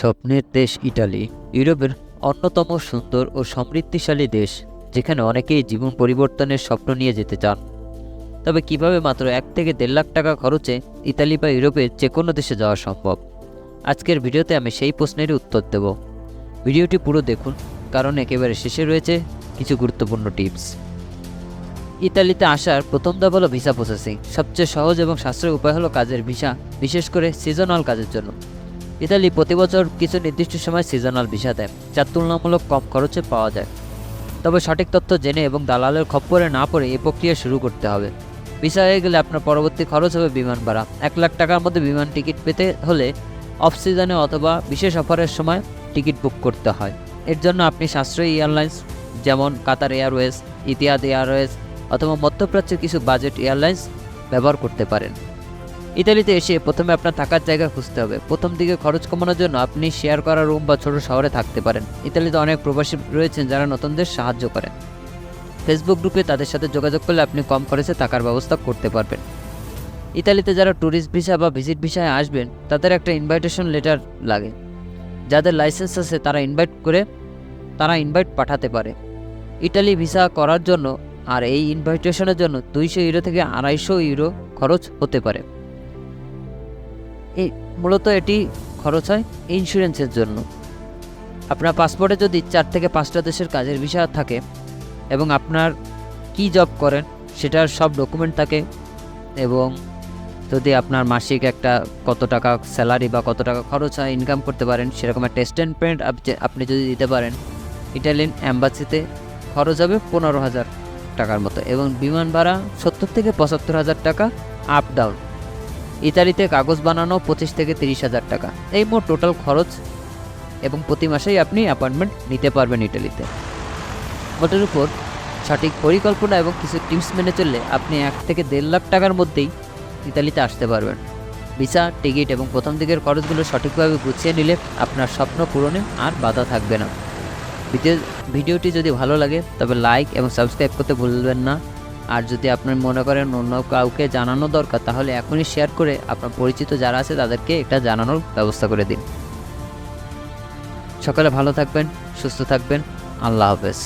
স্বপ্নের দেশ ইটালি ইউরোপের অন্যতম সুন্দর ও সমৃদ্ধিশালী দেশ, যেখানে অনেকেই জীবন পরিবর্তনের স্বপ্ন নিয়ে যেতে চান। তবে কিভাবে মাত্র 1 থেকে 1.5 লাখ টাকা খরচে ইতালি বা ইউরোপের যে কোনো দেশে যাওয়া সম্ভব? আজকের ভিডিওতে আমি সেই প্রশ্নেরই উত্তর দেব। ভিডিওটি পুরো দেখুন, কারণ একেবারে শেষে রয়েছে কিছু গুরুত্বপূর্ণ টিপস। ইতালিতে আসার প্রথম ধাপ হলো ভিসা প্রসেসিং। সবচেয়ে সহজ এবং সাশ্রয়ী উপায় হলো কাজের ভিসা, বিশেষ করে সিজনাল কাজের জন্য। ইতালি প্রতি বছর কিছু নির্দিষ্ট সময় সিজনাল ভিসা দেয়, যা তুলনামূলক কম খরচে পাওয়া যায়। তবে সঠিক তথ্য জেনে এবং দালালের খপ্পরে না পড়ে এই প্রক্রিয়া শুরু করতে হবে। ভিসা হয়ে গেলে আপনার পরবর্তী খরচ হবে বিমান ভাড়া। 1 লাখ টাকার মধ্যে বিমান টিকিট পেতে হলে অফ সিজনে অথবা বিশেষ অফারের সময় টিকিট বুক করতে হয়। এর জন্য আপনি সাশ্রয়ী এয়ারলাইন্স যেমন কাতার এয়ারওয়েজ, ইতিহাদ এয়ারওয়েজ অথবা মধ্যপ্রাচ্যের কিছু বাজেট এয়ারলাইন্স ব্যবহার করতে পারেন। ইতালিতে এসে প্রথমে আপনার থাকার জায়গা খুঁজতে হবে। প্রথম দিকে খরচ কমানোর জন্য আপনি শেয়ার করা রুম বা ছোট শহরে থাকতে পারেন। ইতালিতে অনেক প্রবাসী রয়েছেন যারা নতুনদের সাহায্য করেন। ফেসবুক গ্রুপে তাদের সাথে যোগাযোগ করলে আপনি কম খরচে থাকার ব্যবস্থা করতে পারবেন। ইতালিতে যারা ট্যুরিস্ট ভিসা বা ভিজিট ভিসায় আসবেন, তাদের একটা ইনভাইটেশন লেটার লাগে। যাদের লাইসেন্স আছে তারা ইনভাইট পাঠাতে পারে ইটালি ভিসা করার জন্য। আর এই ইনভাইটেশনের জন্য 200 ইউরো থেকে 250 ইউরো খরচ হতে পারে। মূলত এটি খরচ হয় ইন্স্যুরেন্সের জন্য। আপনার পাসপোর্টে যদি 4 থেকে 5টা দেশের কাজের ভিসা থাকে এবং আপনার কি জব করেন সেটার সব ডকুমেন্ট থাকে, এবং যদি আপনার মাসিক একটা কত টাকা স্যালারি বা কত টাকা খরচ হয় ইনকাম করতে পারেন সেরকম একটা স্টেটমেন্ট আপনি যদি দিতে পারেন, ইটালিয়ান অ্যাম্বাসিতে খরচ হবে 15,000 টাকার মতো, এবং বিমান ভাড়া 70 থেকে 75,000 টাকা আপ ডাউন। ইতালিতে কাগজ বানানো 25 থেকে 30,000 টাকা। এই মোট টোটাল খরচ, এবং প্রতি মাসেই আপনি অ্যাপয়েন্টমেন্ট নিতে পারবেন ইটালিতে। মোটের উপর সঠিক পরিকল্পনা এবং কিছু টিপস মেনে চললে আপনি 1 থেকে 1.5 লাখ টাকার মধ্যেই ইতালিতে আসতে পারবেন। ভিসা, টিকিট এবং প্রথম দিকের খরচগুলো সঠিকভাবে গুছিয়ে নিলে আপনার স্বপ্ন পূরণে আর বাধা থাকবে না। ভিডিওটি যদি ভালো লাগে তবে লাইক এবং সাবস্ক্রাইব করতে ভুলবেন না। আর যদি আপনি মনে করেন অন্য কাউকে জানানো দরকার, তাহলে এখনই শেয়ার করে আপনার পরিচিত যারা আছে তাদেরকে এটা জানানোর ব্যবস্থা করে দিন। সকালে ভালো থাকবেন, সুস্থ থাকবেন। আল্লাহ হাফেজ।